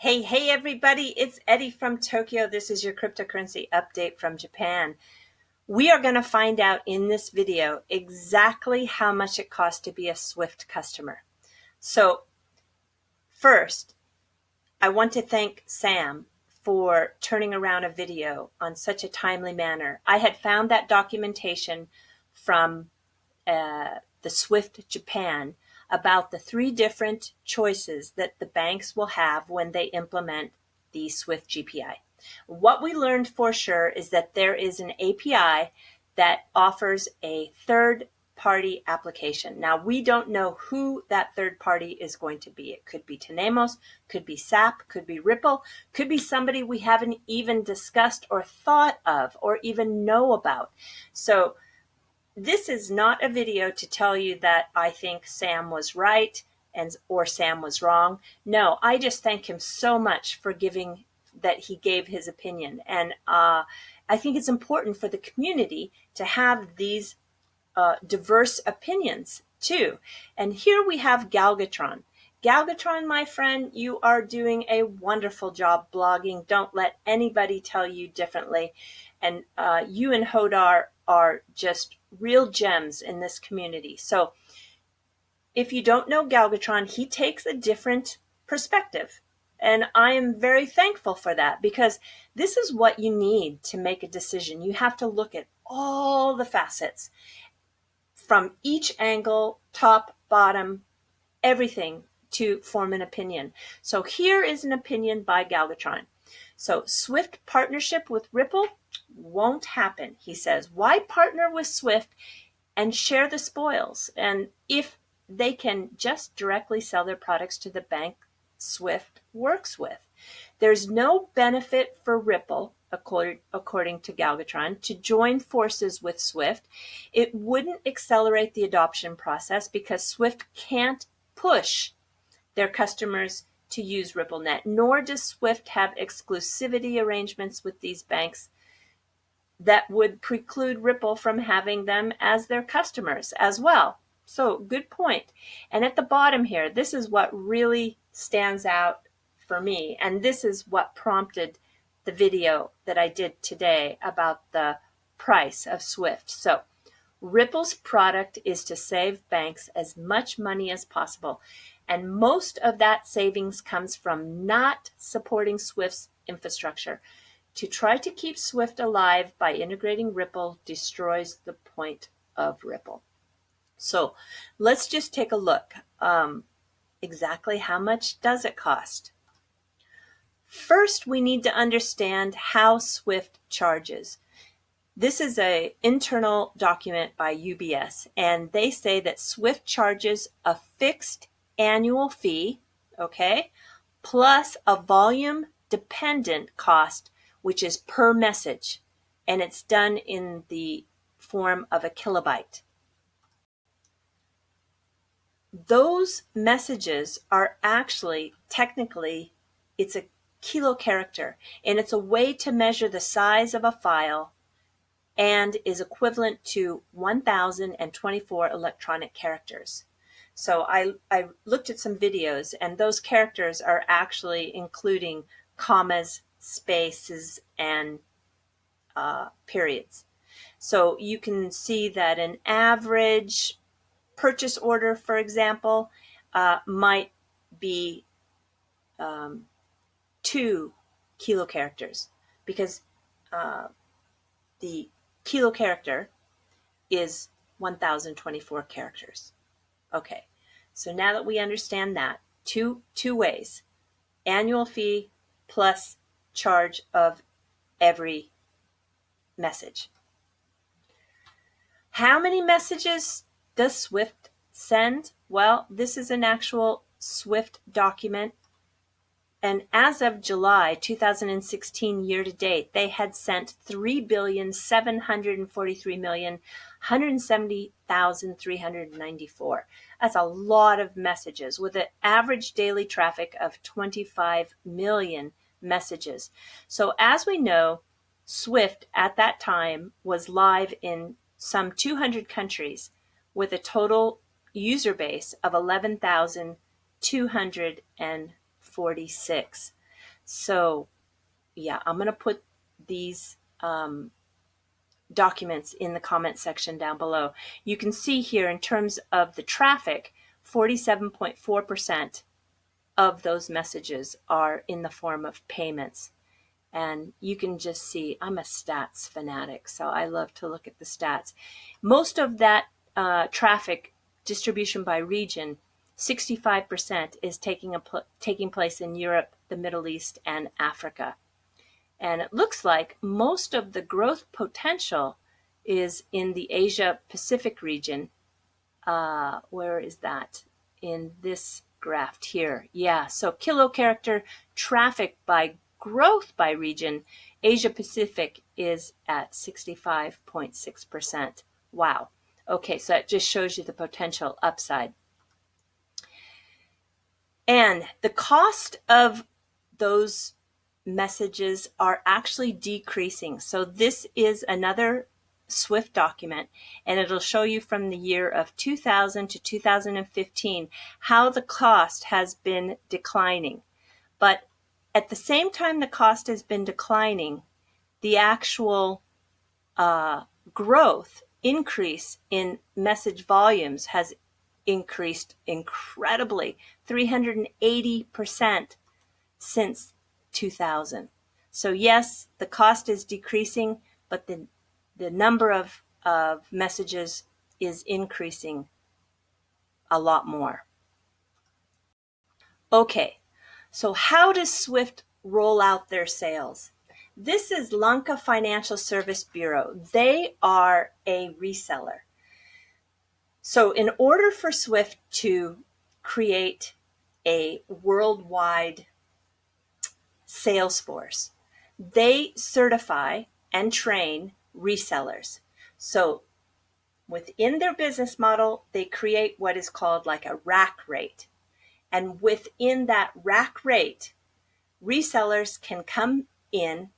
Hey everybody, it's Eddie from Tokyo. This is your cryptocurrency update from Japan. We are going to find out in this video exactly how much it costs to be a Swift customer. So first, I want to thank Sam for turning around a video on such a timely manner. I had found that documentation from the Swift Japan about the 3 different choices that the banks will have when they implement the Swift GPI. What we learned for sure is that there is an API that offers a third-party application. Now, we don't know who that third party is going to be. It could be Tenemos, could be SAP, could be Ripple, could be somebody we haven't even discussed or thought of or even know about. So this is not a video to tell you that I think Sam was right or Sam was wrong. No, I just thank him so much for that he gave his opinion. And I think it's important for the community to have these diverse opinions too. And here we have Galgitron. Galgitron, my friend, you are doing a wonderful job blogging. Don't let anybody tell you differently. And you and Hodar are just real gems in this community. So if you don't know Galgitron, he takes a different perspective. And I am very thankful for that, because this is what you need to make a decision. You have to look at all the facets from each angle, top, bottom, everything, to form an opinion. So here is an opinion by Galgitron. So Swift partnership with Ripple won't happen, he says. Why partner with Swift and share the spoils? And if they can just directly sell their products to the bank Swift works with. There's no benefit for Ripple, according to Galgitron, to join forces with Swift. It wouldn't accelerate the adoption process because Swift can't push their customers to use RippleNet, nor does Swift have exclusivity arrangements with these banks that would preclude Ripple from having them as their customers as well. So good point. And at the bottom here, this is what really stands out for me. And this is what prompted the video that I did today about the price of Swift. So Ripple's product is to save banks as much money as possible. And most of that savings comes from not supporting Swift's infrastructure. To try to keep Swift alive by integrating Ripple destroys the point of Ripple. So let's just take a look. Exactly how much does it cost? First, we need to understand how Swift charges. This is an internal document by UBS, and they say that Swift charges a fixed annual fee, okay, plus a volume-dependent cost, which is per message, and it's done in the form of a kilobyte. Those messages are actually, technically, it's a kilocharacter, and it's a way to measure the size of a file and is equivalent to 1,024 electronic characters. So I looked at some videos, and those characters are actually including commas, spaces, and periods. So you can see that an average purchase order, for example, might be 2 kilocharacters, because the kilocharacter is 1,024 characters. Okay, so now that we understand that, two ways: annual fee plus charge of every message. How many messages does Swift send? Well, this is an actual Swift document. And as of July 2016 year to date, they had sent 3,743,170,394. That's a lot of messages, with an average daily traffic of 25 million messages. So as we know, Swift at that time was live in some 200 countries with a total user base of 11,246. So yeah, I'm going to put these documents in the comment section down below. You can see here in terms of the traffic, 47.4% of those messages are in the form of payments. And you can just see, I'm a stats fanatic, so I love to look at the stats. Most of that traffic distribution by region, 65% is taking place in Europe, the Middle East, and Africa. And it looks like most of the growth potential is in the Asia Pacific region. Where is that? In this graph here. Yeah, so kilo character traffic by growth by region, Asia Pacific is at 65.6%. Wow. Okay, so that just shows you the potential upside. And the cost of those messages are actually decreasing. So this is another Swift document, and it'll show you from the year of 2000 to 2015 how the cost has been declining. But at the same time the cost has been declining, the actual increase in message volumes has increased incredibly, 380% since 2000. So yes, the cost is decreasing, but the number of messages is increasing a lot more. Okay, so how does Swift roll out their sales? This is Lanka Financial Service Bureau. They are a reseller. So in order for Swift to create a worldwide sales force, they certify and train resellers. So within their business model, they create what is called like a rack rate. And within that rack rate, resellers can come in,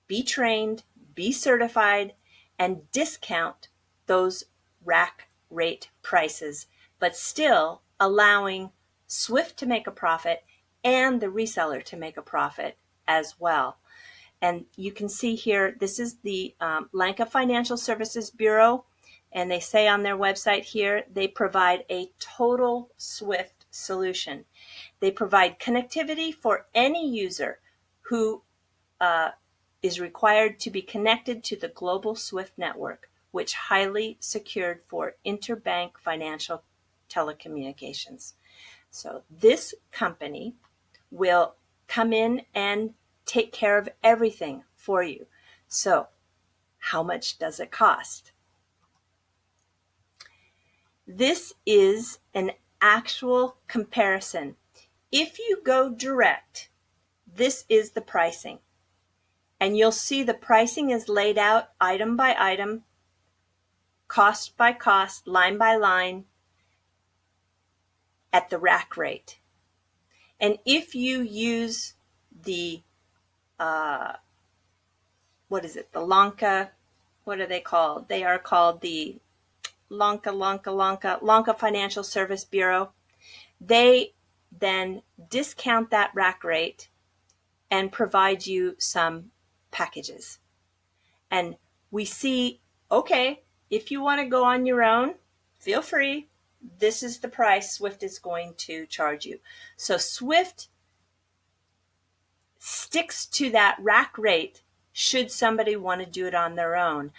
be trained, be certified, and discount those rack rate prices, but still allowing Swift to make a profit and the reseller to make a profit as well. And you can see here, this is the Lanka Financial Services Bureau, and they say on their website here, they provide a total Swift solution. They provide connectivity for any user who is required to be connected to the global SWIFT network, which highly secured for interbank financial telecommunications. So this company will come in and take care of everything for you. So how much does it cost? This is an actual comparison. If you go direct, this is the pricing. And you'll see the pricing is laid out item by item, cost by cost, line by line at the rack rate. And if you use the, the Lanka, what are they called? They are called the Lanka Financial Service Bureau. They then discount that rack rate and provide you some packages. And we see, okay, if you want to go on your own, feel free. This is the price Swift is going to charge you. So Swift sticks to that rack rate should somebody want to do it on their own.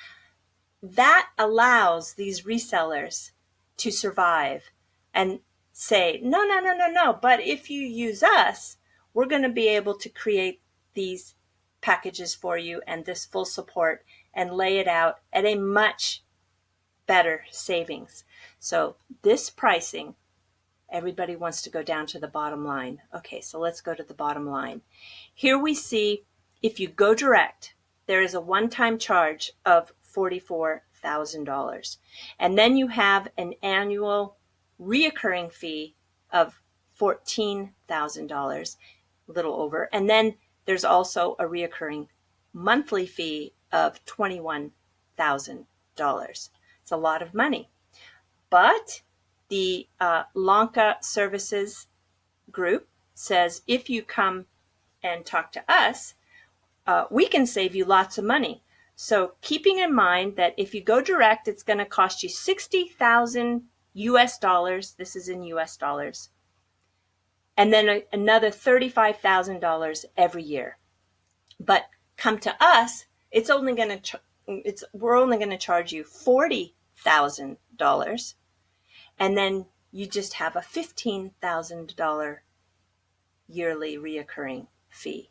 That allows these resellers to survive and say, no, but if you use us, we're going to be able to create these packages for you and this full support and lay it out at a much better savings. So this pricing, everybody wants to go down to the bottom line. Okay, so let's go to the bottom line. Here we see if you go direct, there is a one-time charge of $44,000. And then you have an annual reoccurring fee of $14,000, a little over. And then there's also a reoccurring monthly fee of $21,000. It's a lot of money. But the Lanka Services Group says if you come and talk to us, we can save you lots of money. So keeping in mind that if you go direct, it's going to cost you 60,000 US dollars. This is in US dollars. And then another $35,000 every year. But come to us, we're only going to charge you $40,000, and then you just have a $15,000 yearly reoccurring fee.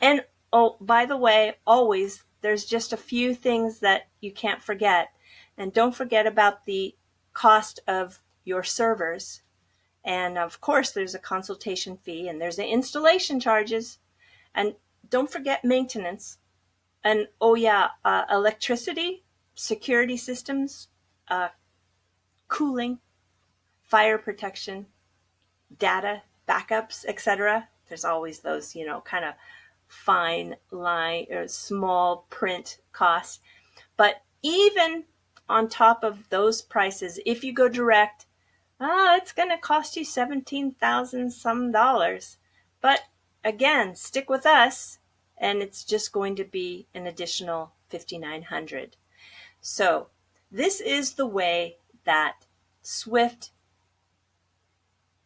And oh, by the way, always there's just a few things that you can't forget, and don't forget about the cost of your servers. And of course, there's a consultation fee, and there's the installation charges, and don't forget maintenance. And oh yeah, electricity, security systems, cooling, fire protection, data backups, etc. There's always those, kind of fine line or small print costs. But even on top of those prices, if you go direct, it's going to cost you 17,000 some dollars. But again, stick with us, and it's just going to be an additional 5,900. So this is the way that Swift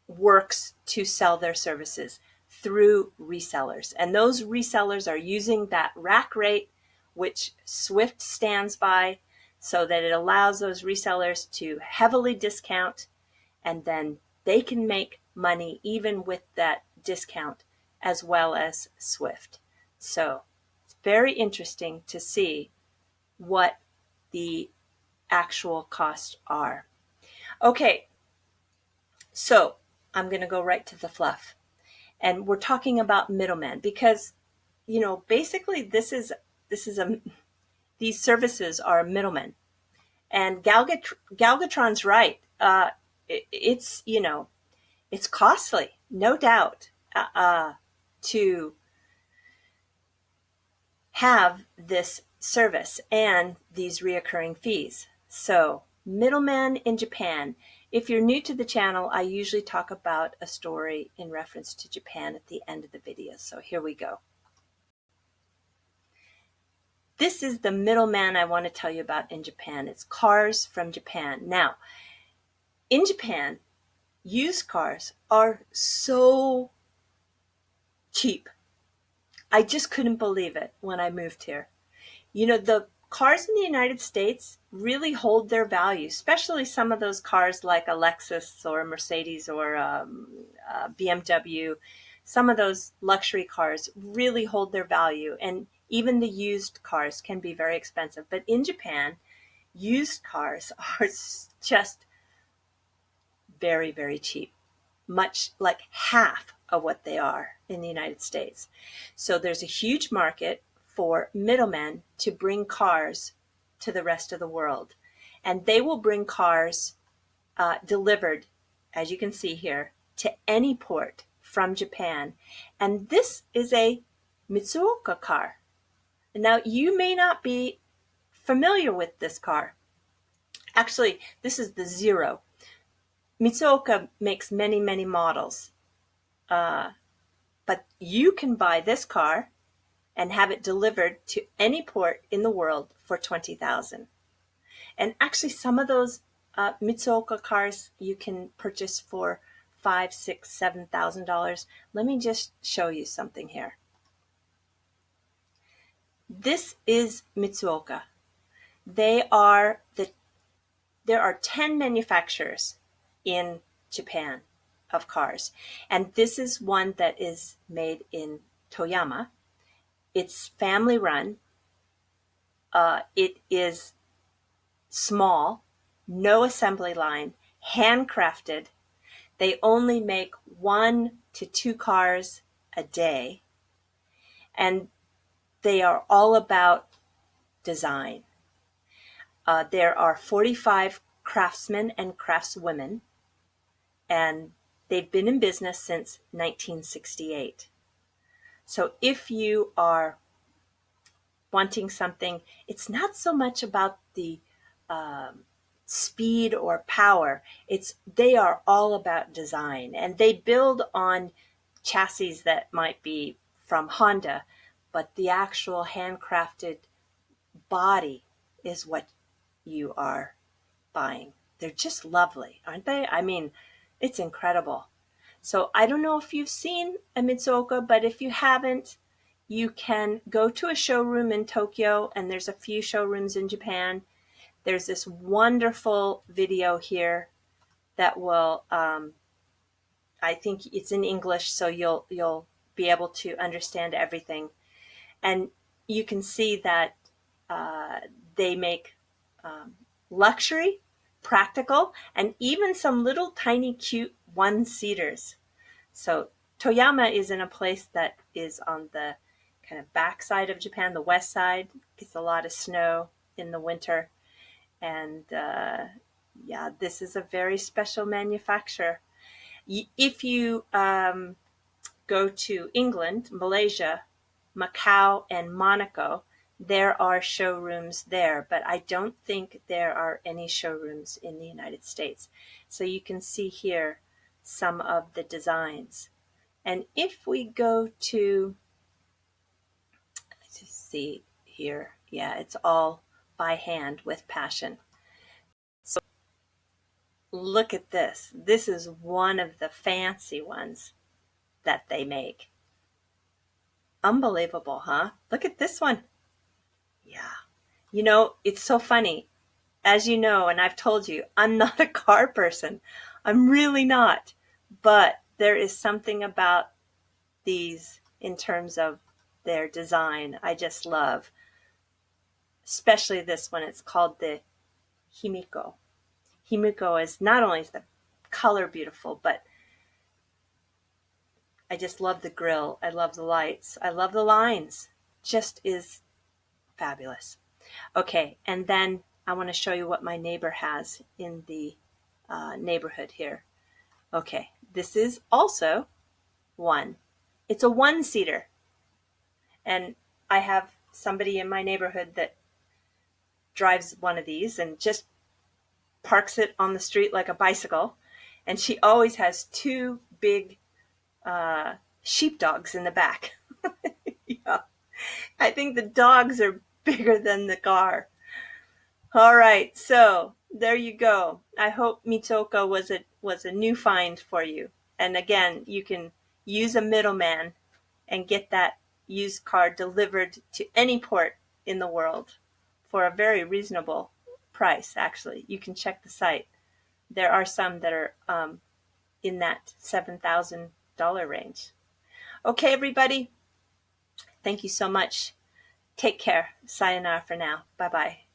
works to sell their services, through resellers. And those resellers are using that rack rate, which Swift stands by, so that it allows those resellers to heavily discount, and then they can make money even with that discount, as well as Swift. So it's very interesting to see what the actual costs are. Okay, so I'm going to go right to the fluff. And we're talking about middlemen because, basically these services are middlemen. And Galgitron's right. It's costly, no doubt, to have this service and these reoccurring fees. So middlemen in Japan. If you're new to the channel, I usually talk about a story in reference to Japan at the end of the video. So here we go. This is the middleman I want to tell you about in Japan. It's cars from Japan. Now, in Japan, used cars are so cheap. I just couldn't believe it when I moved here. The cars in the United States really hold their value, especially some of those cars like a Lexus or a Mercedes or a BMW. Some of those luxury cars really hold their value, and even the used cars can be very expensive. But in Japan, used cars are just very, very cheap, much like half of what they are in the United States. So there's a huge market for middlemen to bring cars to the rest of the world. And they will bring cars delivered, as you can see here, to any port from Japan. And this is a Mitsuoka car. Now, you may not be familiar with this car. Actually, this is the Zero. Mitsuoka makes many, many models. But you can buy this car and have it delivered to any port in the world for $20,000. And actually, some of those Mitsuoka cars you can purchase for $5,000, $6,000, $7,000. Let me just show you something here. This is Mitsuoka. There are 10 manufacturers in Japan of cars, and this is one that is made in Toyama. It's family run. It is small, no assembly line, handcrafted. They only make 1 to 2 cars a day, and they are all about design. There are 45 craftsmen and craftswomen, and they've been in business since 1968. So if you are wanting something, it's not so much about the speed or power. They are all about design, and they build on chassis that might be from Honda, but the actual handcrafted body is what you are buying. They're just lovely, aren't they? I mean, it's incredible. So I don't know if you've seen a Mitsuoka, but if you haven't, you can go to a showroom in Tokyo, and there's a few showrooms in Japan. There's this wonderful video here that will, I think it's in English, so you'll be able to understand everything. And you can see that they make luxury, practical, and even some little tiny cute one-seaters. So Toyama is in a place that is on the kind of back side of Japan, the west side. Gets a lot of snow in the winter. And yeah, this is a very special manufacturer. If you go to England, Malaysia, Macau, and Monaco, there are showrooms there, but I don't think there are any showrooms in the United States. So you can see here some of the designs. And if we go to, let's just see here, yeah, it's all by hand with passion. So look at this. This is one of the fancy ones that they make. Unbelievable, huh? Look at this one. Yeah. You know, it's so funny. As you know, and I've told you, I'm not a car person. I'm really not. But there is something about these in terms of their design I just love. Especially this one. It's called the Himiko. Himiko is not only is the color beautiful, but I just love the grill. I love the lights. I love the lines. Just is fabulous. Okay, and then I want to show you what my neighbor has in the neighborhood here. Okay, this is also one. It's a one-seater. And I have somebody in my neighborhood that drives one of these and just parks it on the street like a bicycle. And she always has two big sheepdogs in the back. Yeah. I think the dogs are bigger than the car. All right, so there you go. I hope Mitsuoka was a new find for you. And again, you can use a middleman and get that used car delivered to any port in the world for a very reasonable price, actually. You can check the site. There are some that are in that $7,000 range. Okay, everybody. Thank you so much. Take care. Sayonara for now. Bye-bye.